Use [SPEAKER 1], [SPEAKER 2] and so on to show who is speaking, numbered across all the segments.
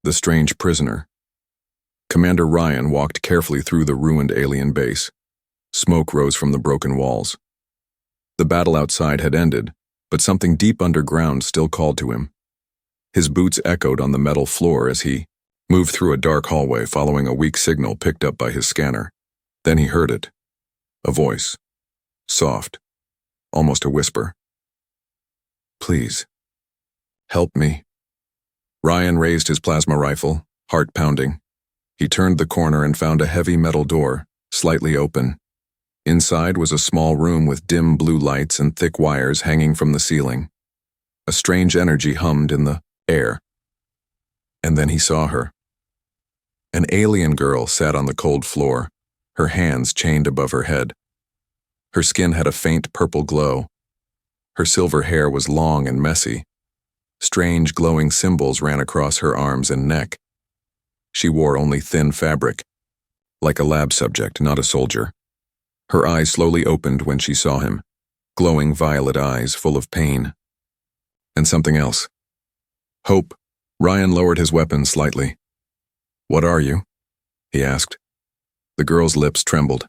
[SPEAKER 1] The strange prisoner. Commander Ryan walked carefully through the ruined alien base. Smoke rose from the broken walls. The battle outside had ended, but something deep underground still called to him. His boots echoed on the metal floor as he moved through a dark hallway following a weak signal picked up by his scanner. Then he heard it. A voice. Soft. Almost a whisper. Please. Help me. Ryan raised his plasma rifle, heart pounding. He turned the corner and found a heavy metal door, slightly open. Inside was a small room with dim blue lights and thick wires hanging from the ceiling. A strange energy hummed in the air. And then he saw her. An alien girl sat on the cold floor, her hands chained above her head. Her skin had a faint purple glow. Her silver hair was long and messy. Strange glowing symbols ran across her arms and neck. She wore only thin fabric, like a lab subject, not a soldier. Her eyes slowly opened when she saw him, glowing violet eyes full of pain. And something else. Hope. Ryan lowered his weapon slightly. What are you? He asked. The girl's lips trembled.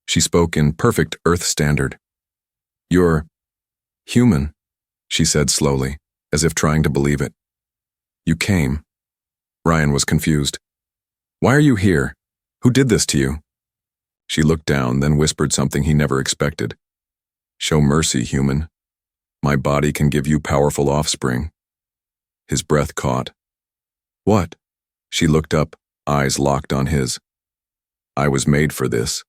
[SPEAKER 1] She spoke in perfect Earth standard. You're human, she said slowly, as if trying to believe it. You came. Ryan was confused. Why are you here? Who did this to you? She looked down, then whispered something he never expected. Show mercy, human. My body can give you powerful offspring. His breath caught. What? She looked up, eyes locked on his. I was made for this.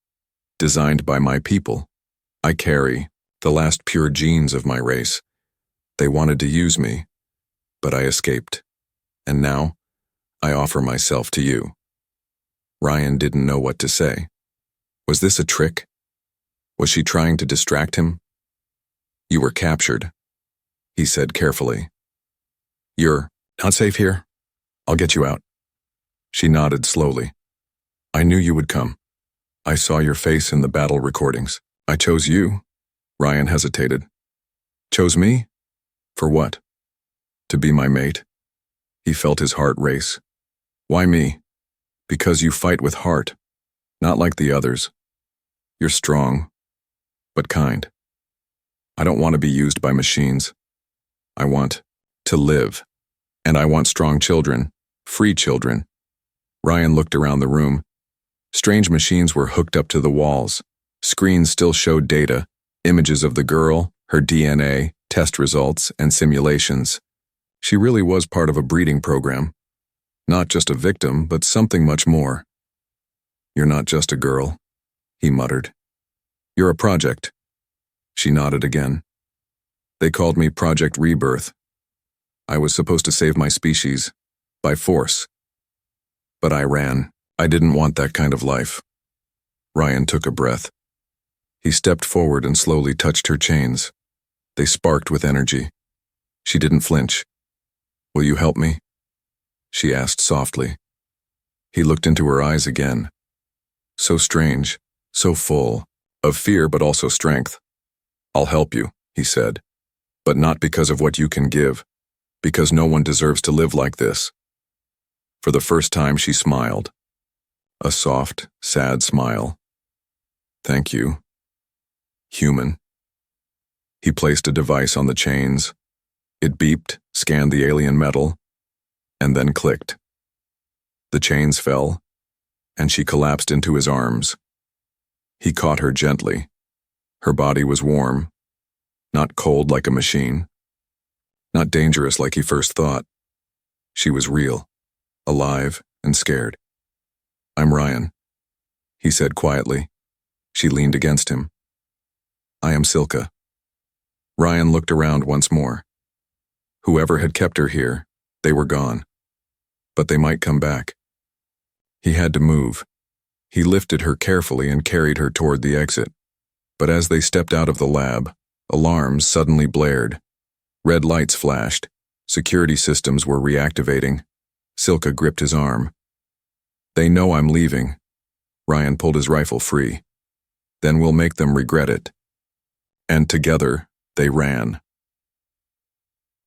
[SPEAKER 1] Designed by my people. I carry the last pure genes of my race. They wanted to use me, but I escaped. And now, I offer myself to you. Ryan didn't know what to say. Was this a trick? Was she trying to distract him? You were captured, he said carefully. You're not safe here. I'll get you out. She nodded slowly. I knew you would come. I saw your face in the battle recordings. I chose you. Ryan hesitated. Chose me? For what? To be my mate? He felt his heart race. Why me? Because you fight with heart, not like the others. You're strong, but kind. I don't want to be used by machines. I want to live. And I want strong children, free children. Ryan looked around the room. Strange machines were hooked up to the walls. Screens still showed data, images of the girl, her DNA, test results, and simulations. She really was part of a breeding program. Not just a victim, but something much more. You're not just a girl, he muttered. You're a project. She nodded again. They called me Project Rebirth. I was supposed to save my species, by force. But I ran. I didn't want that kind of life. Ryan took a breath. He stepped forward and slowly touched her chains. They sparked with energy. She didn't flinch. Will you help me? She asked softly. He looked into her eyes again. So strange, so full, of fear but also strength. I'll help you, he said. But not because of what you can give, because no one deserves to live like this. For the first time she smiled. A soft, sad smile. Thank you. Human. He placed a device on the chains. It beeped, scanned the alien metal, and then clicked. The chains fell, and she collapsed into his arms. He caught her gently. Her body was warm, not cold like a machine, not dangerous like he first thought. She was real, alive and scared. I'm Ryan, he said quietly. She leaned against him. I am Silka. Ryan looked around once more. Whoever had kept her here, they were gone. But they might come back. He had to move. He lifted her carefully and carried her toward the exit. But as they stepped out of the lab, alarms suddenly blared. Red lights flashed. Security systems were reactivating. Silka gripped his arm. They know I'm leaving. Ryan pulled his rifle free. Then we'll make them regret it. And together, they ran.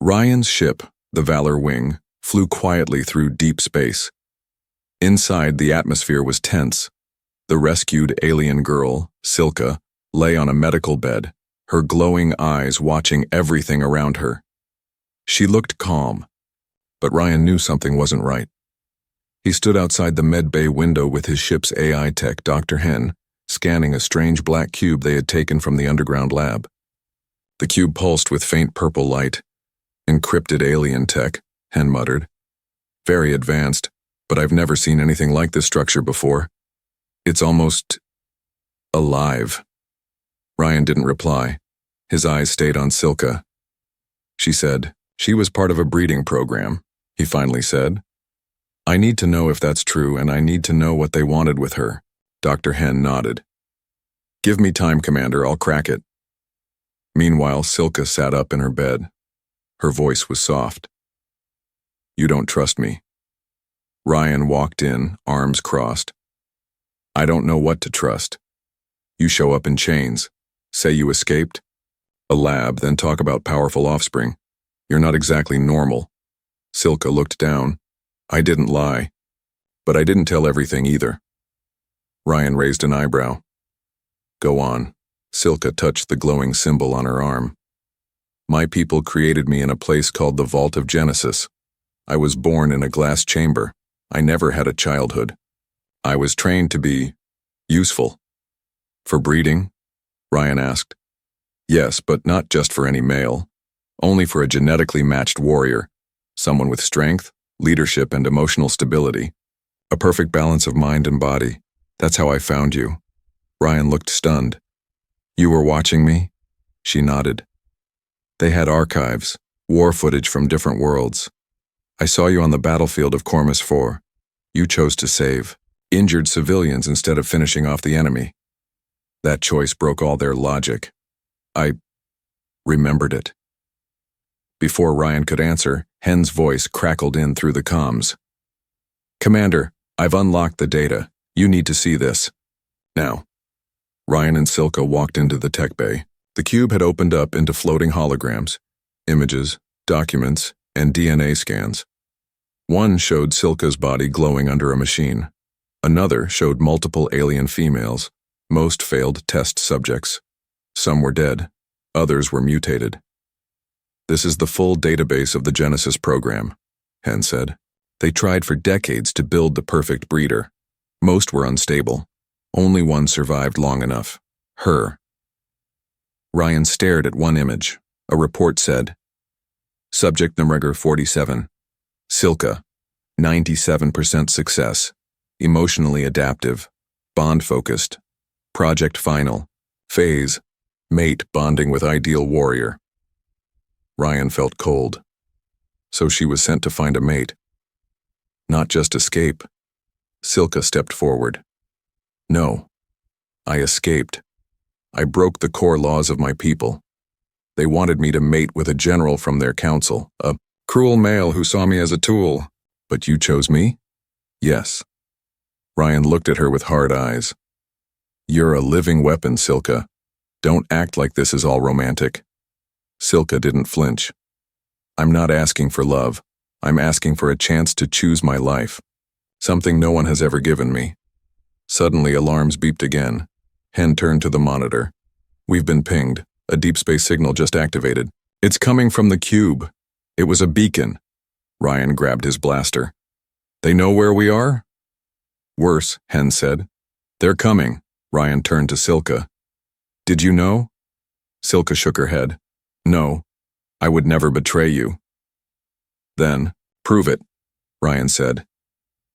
[SPEAKER 1] Ryan's ship, the Valor Wing, flew quietly through deep space. Inside, the atmosphere was tense. The rescued alien girl, Silka, lay on a medical bed, her glowing eyes watching everything around her. She looked calm, but Ryan knew something wasn't right. He stood outside the med bay window with his ship's AI tech, Dr. Hen, scanning a strange black cube they had taken from the underground lab. The cube pulsed with faint purple light. Encrypted alien tech, Hen muttered. Very advanced, but I've never seen anything like this structure before. It's almost alive. Ryan didn't reply. His eyes stayed on Silka. She said, she was part of a breeding program, he finally said. I need to know if that's true, and I need to know what they wanted with her. Dr. Hen nodded. Give me time, Commander, I'll crack it. Meanwhile, Silka sat up in her bed. Her voice was soft. You don't trust me. Ryan walked in, arms crossed. I don't know what to trust. You show up in chains, say you escaped, a lab, then talk about powerful offspring. You're not exactly normal. Silka looked down. I didn't lie, but I didn't tell everything either. Ryan raised an eyebrow. Go on. Silka touched the glowing symbol on her arm. My people created me in a place called the Vault of Genesis. I was born in a glass chamber. I never had a childhood. I was trained to be useful. For breeding? Ryan asked. Yes, but not just for any male. Only for a genetically matched warrior. Someone with strength, leadership, and emotional stability. A perfect balance of mind and body. That's how I found you. Ryan looked stunned. You were watching me? She nodded. They had archives, war footage from different worlds. I saw you on the battlefield of Cormus 4. You chose to save injured civilians instead of finishing off the enemy. That choice broke all their logic. I remembered it. Before Ryan could answer, Hen's voice crackled in through the comms. Commander, I've unlocked the data. You need to see this. Now. Ryan and Silka walked into the tech bay. The cube had opened up into floating holograms, images, documents, and DNA scans. One showed Silka's body glowing under a machine. Another showed multiple alien females. Most failed test subjects. Some were dead. Others were mutated. This is the full database of the Genesis program, Hen said. They tried for decades to build the perfect breeder. Most were unstable. Only one survived long enough. Her. Ryan stared at one image. A report said, Subject number 47. Silka. 97% success. Emotionally adaptive. Bond-focused. Project final. Phase. Mate bonding with ideal warrior. Ryan felt cold. So she was sent to find a mate. Not just escape. Silka stepped forward. No. I escaped. I broke the core laws of my people. They wanted me to mate with a general from their council, a cruel male who saw me as a tool. But you chose me? Yes. Ryan looked at her with hard eyes. You're a living weapon, Silka. Don't act like this is all romantic. Silka didn't flinch. I'm not asking for love. I'm asking for a chance to choose my life. Something no one has ever given me. Suddenly, alarms beeped again. Hen turned to the monitor. We've been pinged. A deep space signal just activated. It's coming from the cube. It was a beacon. Ryan grabbed his blaster. They know where we are? Worse, Hen said. They're coming. Ryan turned to Silka. Did you know? Silka shook her head. No. I would never betray you. Then, prove it, Ryan said.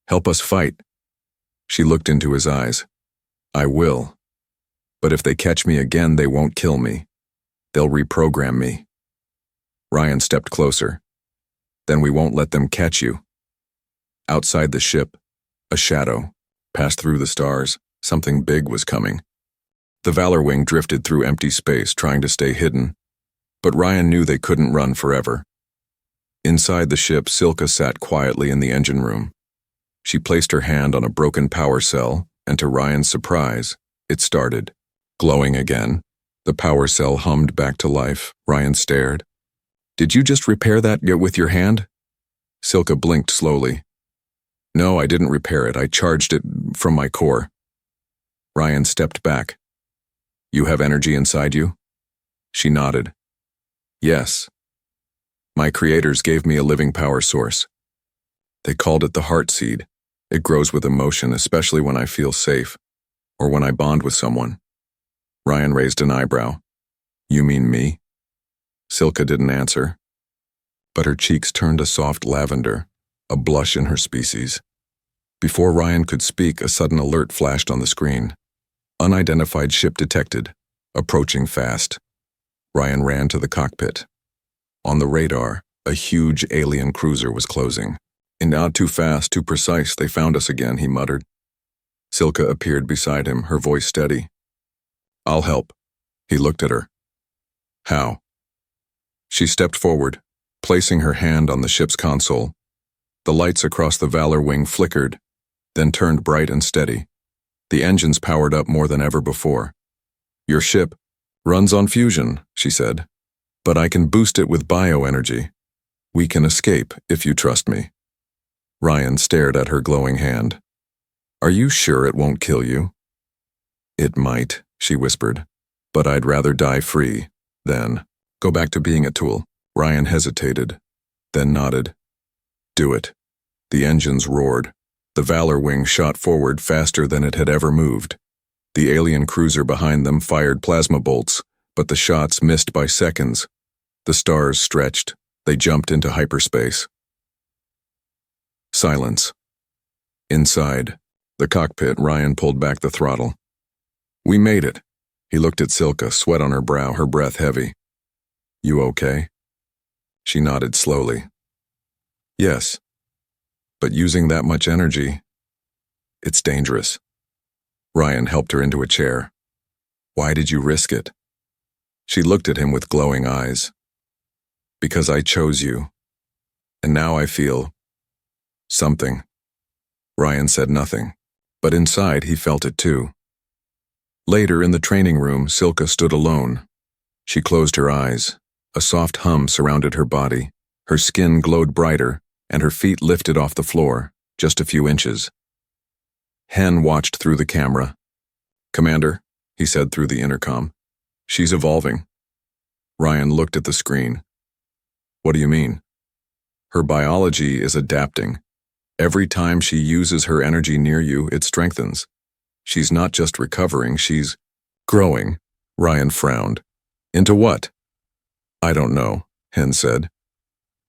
[SPEAKER 1] Help us fight. She looked into his eyes. I will. But if they catch me again, they won't kill me. They'll reprogram me. Ryan stepped closer. Then we won't let them catch you. Outside the ship, a shadow passed through the stars. Something big was coming. The Valor Wing drifted through empty space, trying to stay hidden. But Ryan knew they couldn't run forever. Inside the ship, Silka sat quietly in the engine room. She placed her hand on a broken power cell, and to Ryan's surprise, it started. Glowing again, the power cell hummed back to life. Ryan stared. Did you just repair that with your hand? Silka blinked slowly. No, I didn't repair it. I charged it from my core. Ryan stepped back. You have energy inside you? She nodded. Yes. My creators gave me a living power source. They called it the heart seed. It grows with emotion, especially when I feel safe, or when I bond with someone. Ryan raised an eyebrow. You mean me? Silka didn't answer, but her cheeks turned a soft lavender, a blush in her species. Before Ryan could speak, a sudden alert flashed on the screen. Unidentified ship detected, approaching fast. Ryan ran to the cockpit. On the radar, a huge alien cruiser was closing. And not too fast, too precise, they found us again, he muttered. Silka appeared beside him, her voice steady. I'll help. He looked at her. How? She stepped forward, placing her hand on the ship's console. The lights across the Valor wing flickered, then turned bright and steady. The engines powered up more than ever before. Your ship runs on fusion, she said, but I can boost it with bioenergy. We can escape if you trust me. Ryan stared at her glowing hand. Are you sure it won't kill you? It might, she whispered, but I'd rather die free than go back to being a tool. Ryan hesitated, then nodded. Do it. The engines roared. The Valor wing shot forward faster than it had ever moved. The alien cruiser behind them fired plasma bolts, but the shots missed by seconds. The stars stretched. They jumped into hyperspace. Silence. Inside the cockpit, Ryan pulled back the throttle. We made it. He looked at Silka, sweat on her brow, her breath heavy. You okay? She nodded slowly. Yes. But using that much energy, it's dangerous. Ryan helped her into a chair. Why did you risk it? She looked at him with glowing eyes. Because I chose you. And now I feel something. Ryan said nothing, but inside he felt it too. Later in the training room, Silka stood alone. She closed her eyes. A soft hum surrounded her body. Her skin glowed brighter, and her feet lifted off the floor, just a few inches. Hen watched through the camera. Commander, he said through the intercom. She's evolving. Ryan looked at the screen. What do you mean? Her biology is adapting. Every time she uses her energy near you, it strengthens. She's not just recovering, she's growing. Ryan frowned. Into what? I don't know, Hen said.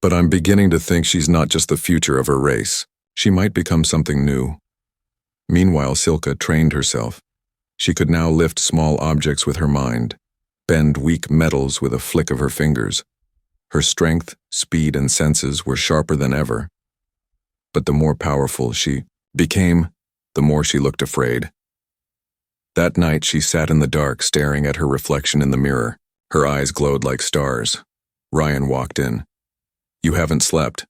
[SPEAKER 1] But I'm beginning to think she's not just the future of her race. She might become something new. Meanwhile, Silka trained herself. She could now lift small objects with her mind, bend weak metals with a flick of her fingers. Her strength, speed, and senses were sharper than ever. But the more powerful she became, the more she looked afraid. That night, she sat in the dark, staring at her reflection in the mirror. Her eyes glowed like stars. Ryan walked in. You haven't slept.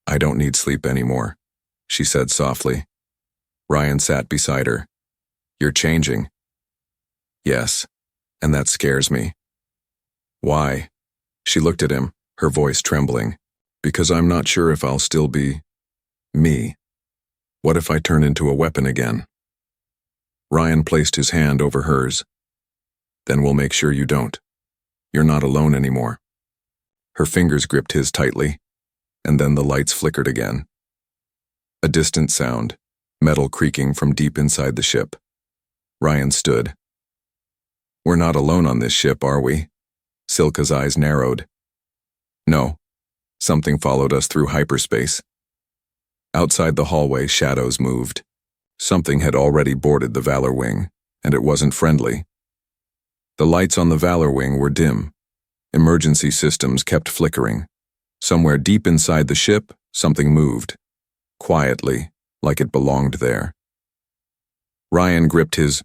[SPEAKER 1] I don't need sleep anymore, she said softly. Ryan sat beside her. You're changing. Yes, and that scares me. Why? She looked at him, her voice trembling. Because I'm not sure if I'll still be me. What if I turn into a weapon again? Ryan placed his hand over hers. Then we'll make sure you don't. You're not alone anymore. Her fingers gripped his tightly, and then the lights flickered again. A distant sound, metal creaking from deep inside the ship. Ryan stood. We're not alone on this ship, are we? Silka's eyes narrowed. No. Something followed us through hyperspace. Outside the hallway, shadows moved. Something had already boarded the Valor wing, and it wasn't friendly. The lights on the Valor wing were dim. Emergency systems kept flickering. Somewhere deep inside the ship, something moved. Quietly, like it belonged there. Ryan gripped his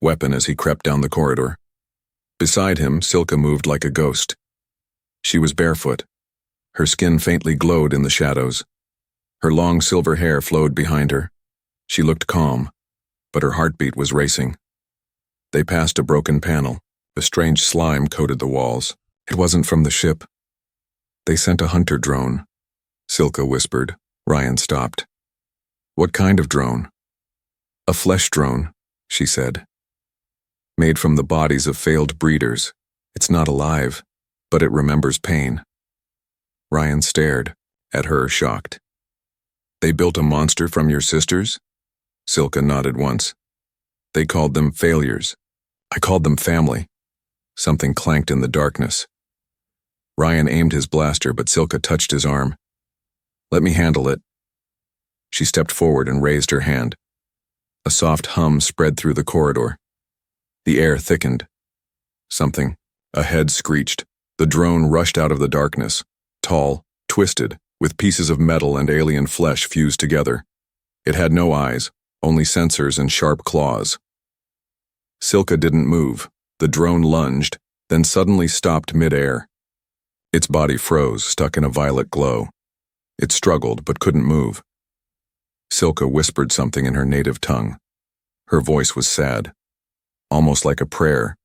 [SPEAKER 1] weapon as he crept down the corridor. Beside him, Silka moved like a ghost. She was barefoot. Her skin faintly glowed in the shadows. Her long silver hair flowed behind her. She looked calm, but her heartbeat was racing. They passed a broken panel. A strange slime coated the walls. It wasn't from the ship. They sent a hunter drone. Silka whispered. Ryan stopped. What kind of drone? A flesh drone, she said. Made from the bodies of failed breeders. It's not alive, but it remembers pain. Ryan stared at her, shocked. They built a monster from your sisters? Silka nodded once. They called them failures. I called them family. Something clanked in the darkness. Ryan aimed his blaster, but Silka touched his arm. Let me handle it. She stepped forward and raised her hand. A soft hum spread through the corridor. The air thickened. Something. A head screeched. The drone rushed out of the darkness, tall, twisted, with pieces of metal and alien flesh fused together. It had no eyes, only sensors and sharp claws. Silka didn't move. The drone lunged, then suddenly stopped mid-air. Its body froze, stuck in a violet glow. It struggled, but couldn't move. Silka whispered something in her native tongue. Her voice was sad, almost like a prayer.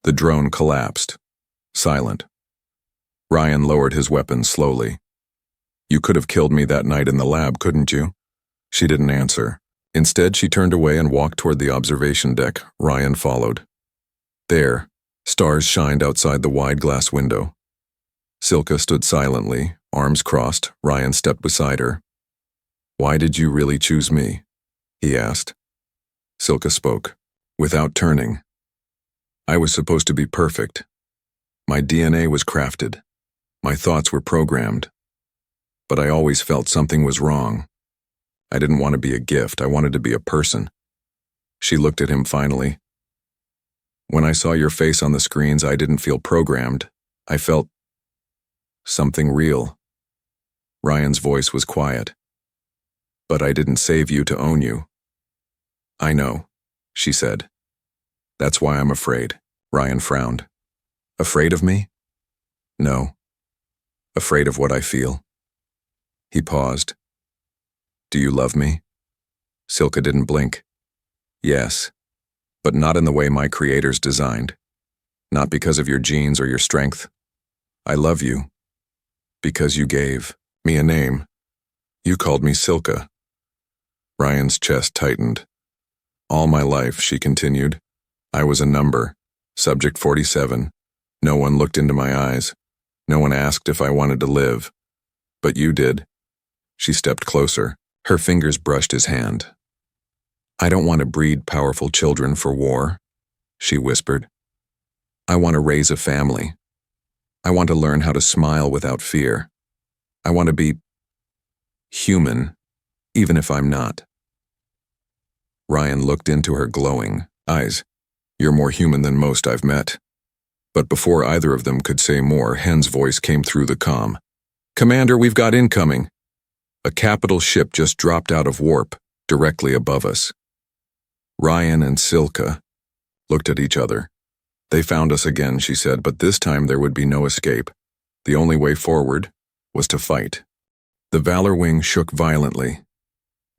[SPEAKER 1] The drone collapsed, silent. Ryan lowered his weapon slowly. You could have killed me that night in the lab, couldn't you? She didn't answer. Instead, she turned away and walked toward the observation deck. Ryan followed. There, stars shined outside the wide glass window. Silka stood silently, arms crossed. Ryan stepped beside her. Why did you really choose me? He asked. Silka spoke, without turning. I was supposed to be perfect. My DNA was crafted. My thoughts were programmed. But I always felt something was wrong. I didn't want to be a gift. I wanted to be a person. She looked at him finally. When I saw your face on the screens, I didn't feel programmed. I felt something real. Ryan's voice was quiet. But I didn't save you to own you. I know, she said. That's why I'm afraid. Ryan frowned. Afraid of me? No. Afraid of what I feel. He paused. Do you love me? Silka didn't blink. Yes, but not in the way my creators designed. Not because of your genes or your strength. I love you because you gave me a name. You called me Silka. Ryan's chest tightened. All my life, she continued, I was a number, subject 47. No one looked into my eyes. No one asked if I wanted to live. But you did. She stepped closer. Her fingers brushed his hand. I don't want to breed powerful children for war, she whispered. I want to raise a family. I want to learn how to smile without fear. I want to be human, even if I'm not. Ryan looked into her glowing eyes. You're more human than most I've met. But before either of them could say more, Hen's voice came through the comm. Commander, we've got incoming. A capital ship just dropped out of warp, directly above us. Ryan and Silka looked at each other. They found us again, she said, but this time there would be no escape. The only way forward was to fight. The Valor Wing shook violently.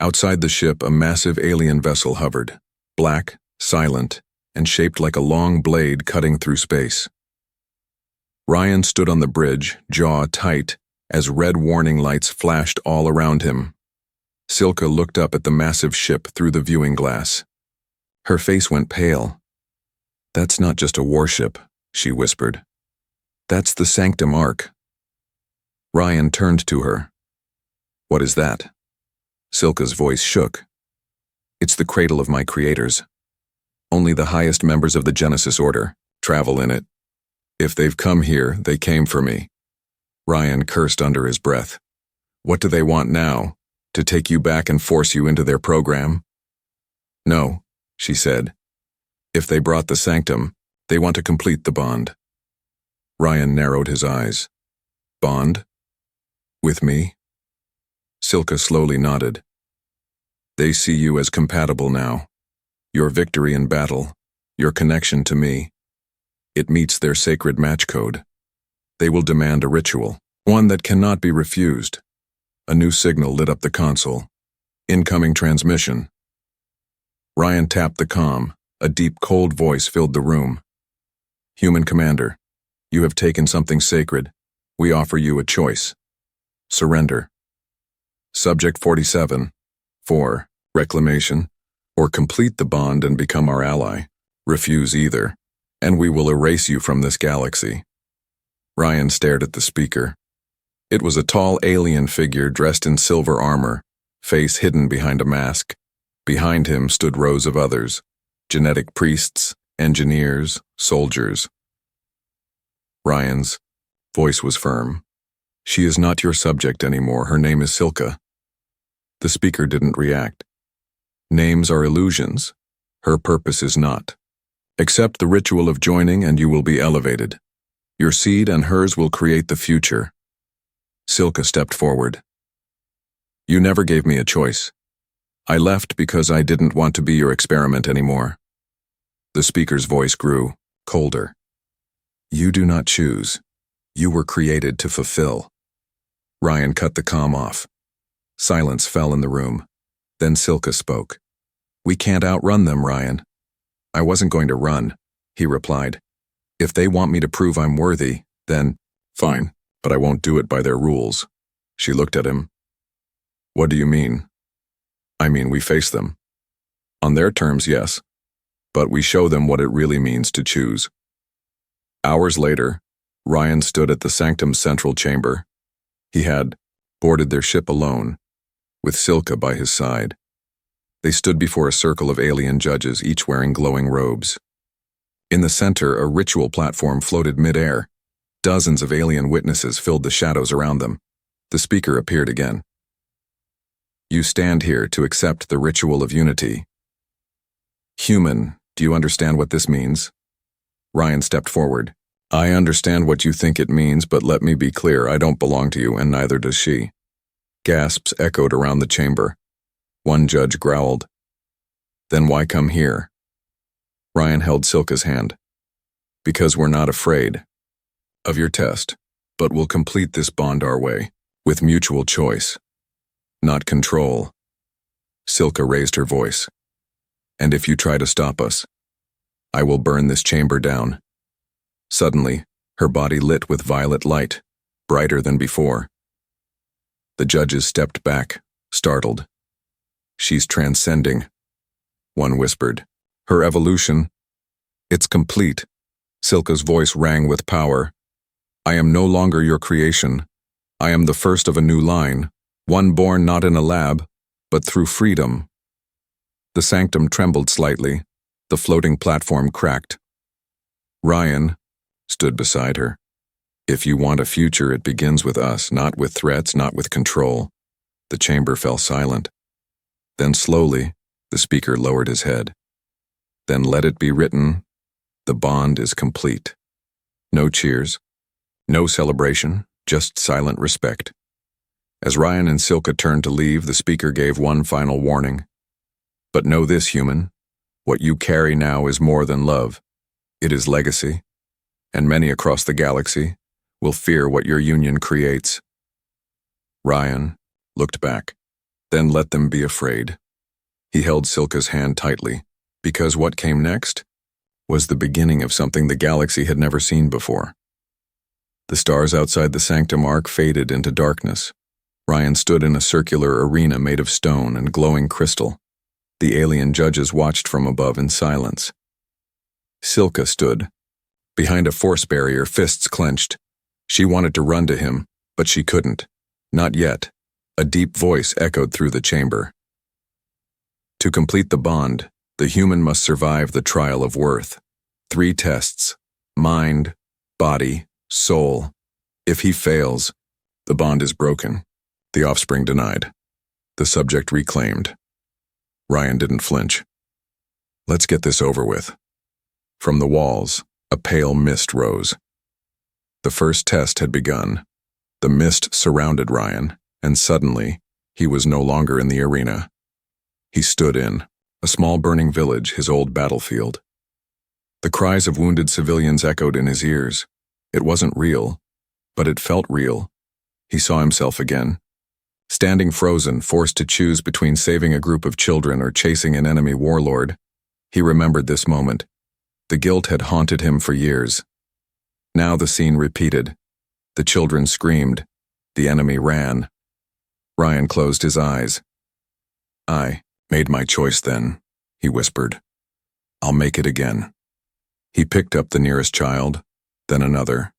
[SPEAKER 1] Outside the ship, a massive alien vessel hovered, black, silent, and shaped like a long blade cutting through space. Ryan stood on the bridge, jaw tight, as red warning lights flashed all around him. Silka looked up at the massive ship through the viewing glass. Her face went pale. That's not just a warship, she whispered. That's the Sanctum Ark. Ryan turned to her. What is that? Silka's voice shook. It's the cradle of my creators. Only the highest members of the Genesis Order travel in it. If they've come here, they came for me. Ryan cursed under his breath. What do they want now? To take you back and force you into their program? No, she said. If they brought the Sanctum, they want to complete the bond. Ryan narrowed his eyes. Bond? With me? Silka slowly nodded. They see you as compatible now. Your victory in battle, your connection to me. It meets their sacred match code. They will demand a ritual, one that cannot be refused. A new signal lit up the console. Incoming transmission. Ryan tapped the comm. A deep, cold voice filled the room. Human Commander, you have taken something sacred. We offer you a choice. Surrender. Subject 47. 4. Reclamation, or complete the bond and become our ally. Refuse either, and we will erase you from this galaxy. Ryan stared at the speaker. It was a tall alien figure dressed in silver armor, face hidden behind a mask. Behind him stood rows of others, genetic priests, engineers, soldiers. Ryan's voice was firm. She is not your subject anymore. Her name is Silka. The speaker didn't react. Names are illusions. Her purpose is not. Accept the ritual of joining and you will be elevated. Your seed and hers will create the future. Silka stepped forward. You never gave me a choice. I left because I didn't want to be your experiment anymore. The speaker's voice grew, colder. You do not choose. You were created to fulfill. Ryan cut the comm off. Silence fell in the room. Then Silka spoke. We can't outrun them, Ryan. I wasn't going to run, he replied. If they want me to prove I'm worthy, then, fine, but I won't do it by their rules. She looked at him. What do you mean? I mean, we face them. On their terms, yes, but we show them what it really means to choose. Hours later, Ryan stood at the Sanctum's central chamber. He had boarded their ship alone, with Silka by his side. They stood before a circle of alien judges, each wearing glowing robes. In the center, a ritual platform floated mid-air. Dozens of alien witnesses filled the shadows around them. The speaker appeared again. You stand here to accept the ritual of unity. Human, do you understand what this means? Ryan stepped forward. I understand what you think it means, but let me be clear, I don't belong to you, and neither does she. Gasps echoed around the chamber. One judge growled. Then why come here? Ryan held Silka's hand. Because we're not afraid of your test, but we'll complete this bond our way, with mutual choice, not control. Silka raised her voice. And if you try to stop us, I will burn this chamber down. Suddenly, her body lit with violet light, brighter than before. The judges stepped back, startled. She's transcending, one whispered. Her evolution, it's complete. Silka's voice rang with power. I am no longer your creation. I am the first of a new line, one born not in a lab, but through freedom. The sanctum trembled slightly. The floating platform cracked. Ryan stood beside her. If you want a future, it begins with us, not with threats, not with control. The chamber fell silent. Then slowly, the speaker lowered his head. Then let it be written, the bond is complete. No cheers, no celebration, just silent respect. As Ryan and Silka turned to leave, the speaker gave one final warning. But know this, human, what you carry now is more than love. It is legacy, and many across the galaxy will fear what your union creates. Ryan looked back, then let them be afraid. He held Silka's hand tightly, because what came next was the beginning of something the galaxy had never seen before. The stars outside the sanctum arc faded into darkness. Ryan stood in a circular arena made of stone and glowing crystal. The alien judges watched from above in silence. Silka stood behind a force barrier, fists clenched. She wanted to run to him, but she couldn't. Not yet. A deep voice echoed through the chamber. To complete the bond, the human must survive the trial of worth. 3 tests: mind, body, soul. If he fails, the bond is broken. The offspring denied. The subject reclaimed. Ryan didn't flinch. Let's get this over with. From the walls, a pale mist rose. The first test had begun. The mist surrounded Ryan, and suddenly, he was no longer in the arena. He stood in a small burning village, his old battlefield. The cries of wounded civilians echoed in his ears. It wasn't real, but it felt real. He saw himself again, standing frozen, forced to choose between saving a group of children or chasing an enemy warlord. He remembered this moment. The guilt had haunted him for years. Now the scene repeated. The children screamed. The enemy ran. Ryan closed his eyes. I made my choice then, he whispered. I'll make it again. He picked up the nearest child, then another,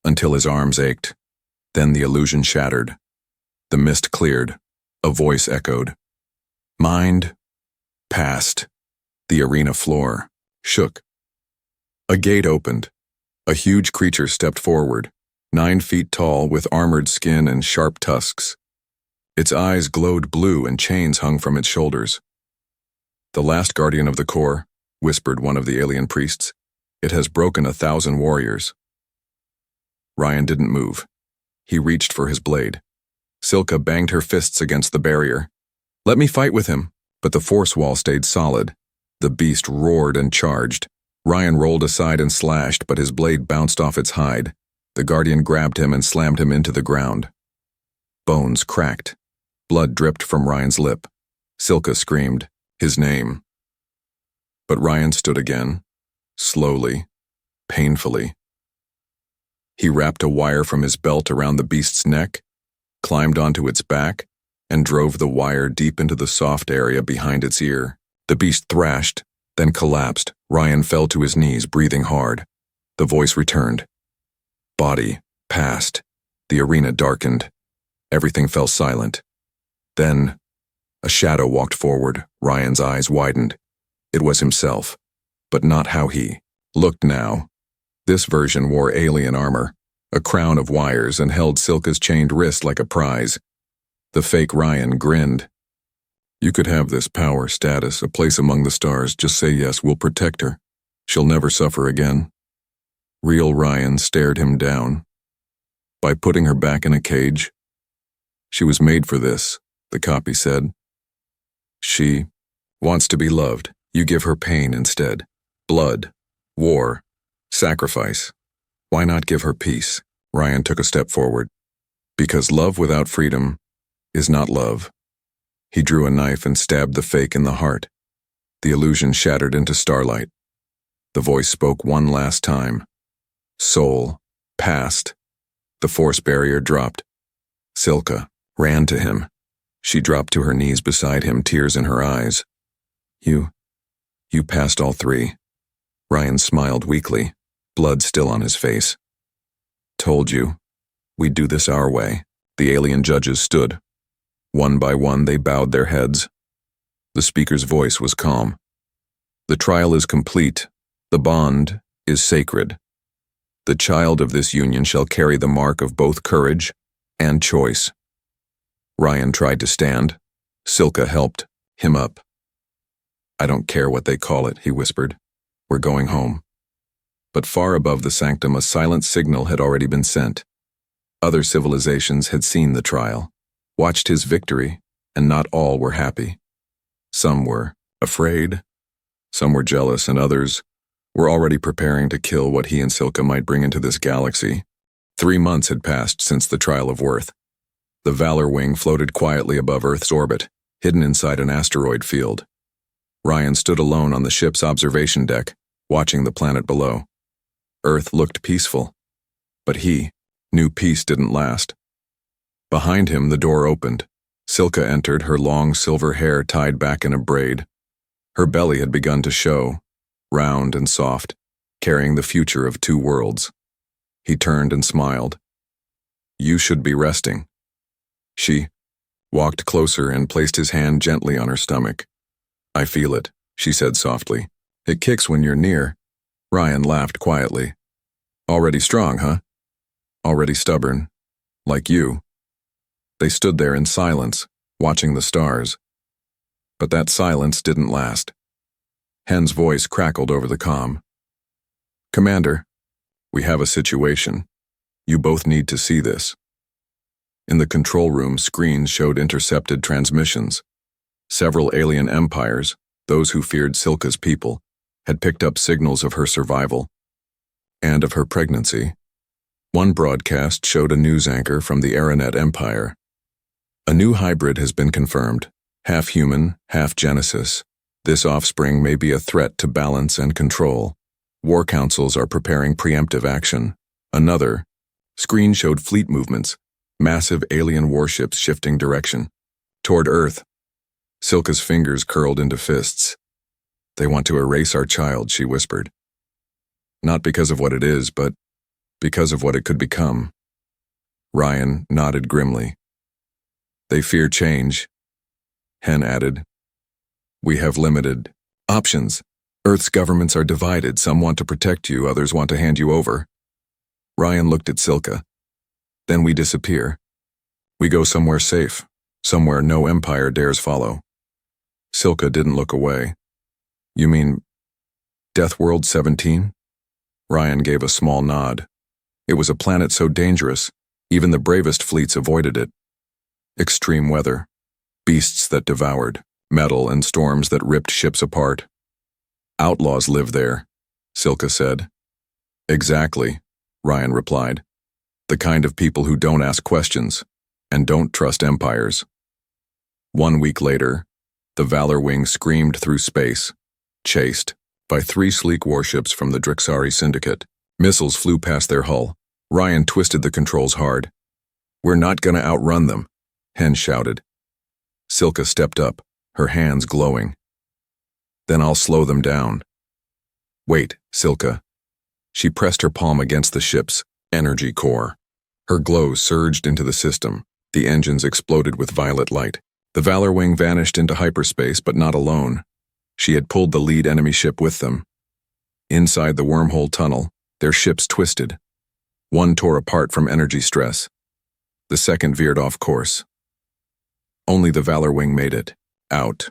[SPEAKER 1] until his arms ached. Then the illusion shattered. The mist cleared. A voice echoed. Mind, past. The arena floor shook. A gate opened. A huge creature stepped forward, 9 feet tall with armored skin and sharp tusks. Its eyes glowed blue and chains hung from its shoulders. The last guardian of the core, whispered one of the alien priests. It has broken 1,000 warriors. Ryan didn't move. He reached for his blade. Silka banged her fists against the barrier. Let me fight with him. But the force wall stayed solid. The beast roared and charged. Ryan rolled aside and slashed, but his blade bounced off its hide. The guardian grabbed him and slammed him into the ground. Bones cracked. Blood dripped from Ryan's lip. Silka screamed, his name. But Ryan stood again, slowly, painfully. He wrapped a wire from his belt around the beast's neck, climbed onto its back, and drove the wire deep into the soft area behind its ear. The beast thrashed, then collapsed. Ryan fell to his knees, breathing hard. The voice returned. Body, past. The arena darkened. Everything fell silent. Then, a shadow walked forward. Ryan's eyes widened. It was himself, but not how he looked now. This version wore alien armor, a crown of wires, and held Silka's chained wrist like a prize. The fake Ryan grinned. You could have this power, status, a place among the stars. Just say yes, we'll protect her. She'll never suffer again. Real Ryan stared him down. By putting her back in a cage? She was made for this, the copy said. She wants to be loved. You give her pain instead. Blood, war, sacrifice. Why not give her peace? Ryan took a step forward. Because love without freedom is not love. He drew a knife and stabbed the fake in the heart. The illusion shattered into starlight. The voice spoke one last time. Soul, past. The force barrier dropped. Silka ran to him. She dropped to her knees beside him, tears in her eyes. You passed all 3. Ryan smiled weakly, blood still on his face. Told you. We'd do this our way. The alien judges stood. One by one, they bowed their heads. The speaker's voice was calm. The trial is complete. The bond is sacred. The child of this union shall carry the mark of both courage and choice. Ryan tried to stand. Silka helped him up. I don't care what they call it, he whispered. We're going home. But far above the sanctum, a silent signal had already been sent. Other civilizations had seen the trial, watched his victory, and not all were happy. Some were afraid, some were jealous, and others were already preparing to kill what he and Silka might bring into this galaxy. 3 months had passed since the trial of Worth. The Valor Wing floated quietly above Earth's orbit, hidden inside an asteroid field. Ryan stood alone on the ship's observation deck, watching the planet below. Earth looked peaceful, but he knew peace didn't last. Behind him, the door opened. Silka entered, her long silver hair tied back in a braid. Her belly had begun to show, round and soft, carrying the future of 2 worlds. He turned and smiled. You should be resting. She walked closer and placed his hand gently on her stomach. I feel it, she said softly. It kicks when you're near. Ryan laughed quietly. Already strong, huh? Already stubborn. Like you. They stood there in silence, watching the stars. But that silence didn't last. Hen's voice crackled over the comm. Commander, we have a situation. You both need to see this. In the control room, screens showed intercepted transmissions. Several alien empires, those who feared Silka's people, had picked up signals of her survival and of her pregnancy. One broadcast showed a news anchor from the Aranet Empire. A new hybrid has been confirmed, half human, half Genesis. This offspring may be a threat to balance and control. War councils are preparing preemptive action. Another, Screen showed fleet movements, massive alien warships shifting direction. Toward Earth. Silka's fingers curled into fists. They want to erase our child, she whispered. Not because of what it is, but because of what it could become. Ryan nodded grimly. They fear change. Hen added. We have limited options. Earth's governments are divided. Some want to protect you, others want to hand you over. Ryan looked at Silka. Then we disappear. We go somewhere safe, somewhere no empire dares follow. Silka didn't look away. You mean Death World 17? Ryan gave a small nod. It was a planet so dangerous, even the bravest fleets avoided it. Extreme weather, beasts that devoured, metal and storms that ripped ships apart. Outlaws live there, Silka said. Exactly, Ryan replied. The kind of people who don't ask questions and don't trust empires. 1 week later, the Valor Wing screamed through space, chased by 3 sleek warships from the Drixari Syndicate. Missiles flew past their hull. Ryan twisted the controls hard. We're not gonna outrun them, Hen shouted. Silka stepped up, her hands glowing. Then I'll slow them down. Wait, Silka. She pressed her palm against the ship's energy core. Her glow surged into the system. The engines exploded with violet light. The Valor Wing vanished into hyperspace, but not alone. She had pulled the lead enemy ship with them. Inside the wormhole tunnel, their ships twisted. One tore apart from energy stress. The second veered off course. Only the Valor Wing made it, out,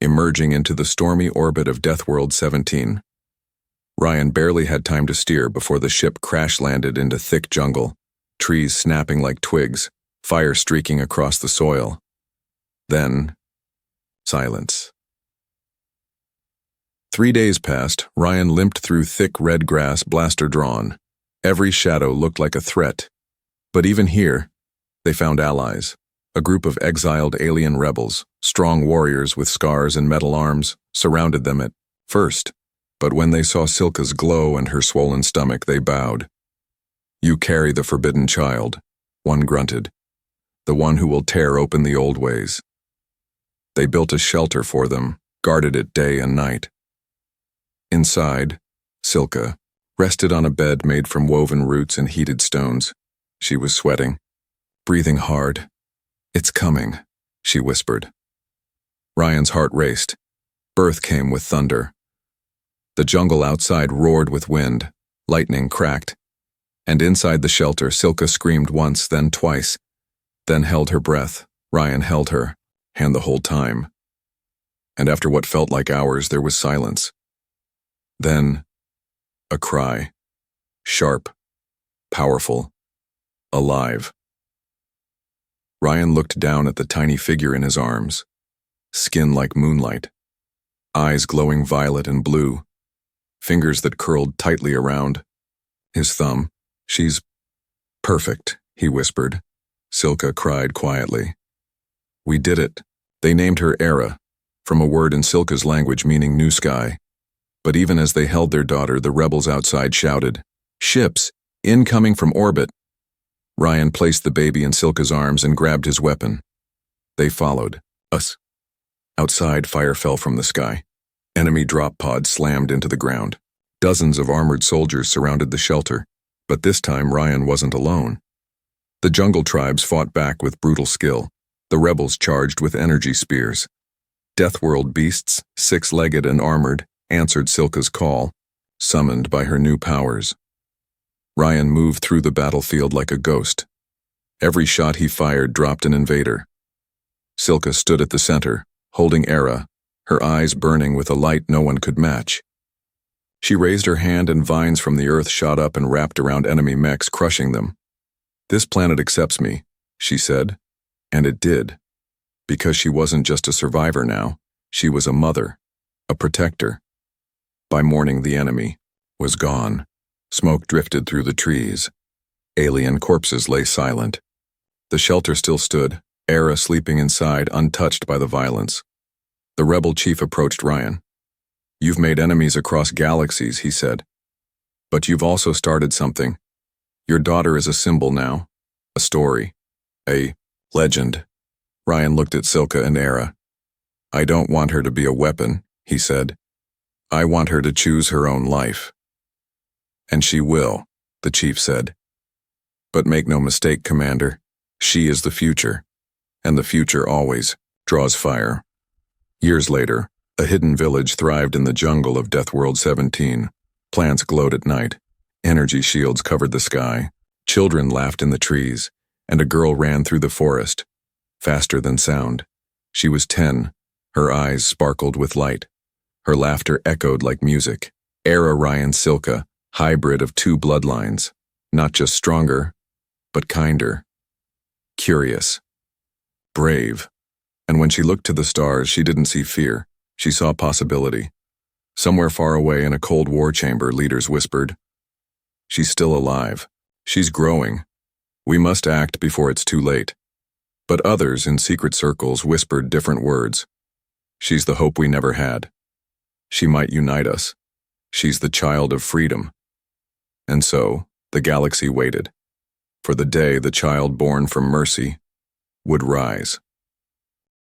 [SPEAKER 1] emerging into the stormy orbit of Death World 17. Ryan barely had time to steer before the ship crash-landed into thick jungle, trees snapping like twigs, fire streaking across the soil. Then, silence. 3 days passed. Ryan limped through thick red grass, blaster drawn. Every shadow looked like a threat. But even here, they found allies. A group of exiled alien rebels, strong warriors with scars and metal arms, surrounded them at first. But when they saw Silka's glow and her swollen stomach, they bowed. You carry the forbidden child, one grunted. The one who will tear open the old ways. They built a shelter for them, guarded it day and night. Inside, Silka rested on a bed made from woven roots and heated stones. She was sweating, breathing hard. It's coming, she whispered. Ryan's heart raced. Birth came with thunder. The jungle outside roared with wind, lightning cracked. And inside the shelter, Silka screamed once, then twice, then held her breath. Ryan held her, hand the whole time. And after what felt like hours, there was silence. Then, a cry. Sharp, powerful, alive. Ryan looked down at the tiny figure in his arms. Skin like moonlight. Eyes glowing violet and blue. Fingers that curled tightly around his thumb. She's perfect, he whispered. Silka cried quietly. We did it. They named her Era, from a word in Silka's language meaning new sky. But even as they held their daughter, the rebels outside shouted, Ships, incoming from orbit. Ryan placed the baby in Silka's arms and grabbed his weapon. They followed us. Outside, fire fell from the sky. Enemy drop pods slammed into the ground. Dozens of armored soldiers surrounded the shelter, but this time Ryan wasn't alone. The jungle tribes fought back with brutal skill. The rebels charged with energy spears. Deathworld beasts, 6-legged and armored, answered Silka's call, summoned by her new powers. Ryan moved through the battlefield like a ghost. Every shot he fired dropped an invader. Silka stood at the center, holding Era, her eyes burning with a light no one could match. She raised her hand and vines from the earth shot up and wrapped around enemy mechs, crushing them. This planet accepts me, she said. And it did. Because she wasn't just a survivor now, she was a mother, a protector. By morning, the enemy was gone. Smoke drifted through the trees. Alien corpses lay silent. The shelter still stood, Era sleeping inside, untouched by the violence. The rebel chief approached Ryan. You've made enemies across galaxies, he said. But you've also started something. Your daughter is a symbol now, a story, a legend. Ryan looked at Silka and Era. I don't want her to be a weapon, he said. I want her to choose her own life. And she will, the chief said. But make no mistake, Commander, she is the future, and the future always draws fire. Years later, a hidden village thrived in the jungle of Death World 17. Plants glowed at night, energy shields covered the sky, children laughed in the trees, and a girl ran through the forest, faster than sound. She was 10, her eyes sparkled with light. Her laughter echoed like music. Era Ryan Silka, hybrid of two bloodlines, not just stronger, but kinder, curious, brave. And when she looked to the stars, she didn't see fear. She saw possibility. Somewhere far away in a Cold War chamber, leaders whispered, she's still alive. She's growing. We must act before it's too late. But others in secret circles whispered different words. She's the hope we never had. She might unite us. She's the child of freedom. And so, the galaxy waited for the day the child born from mercy would rise.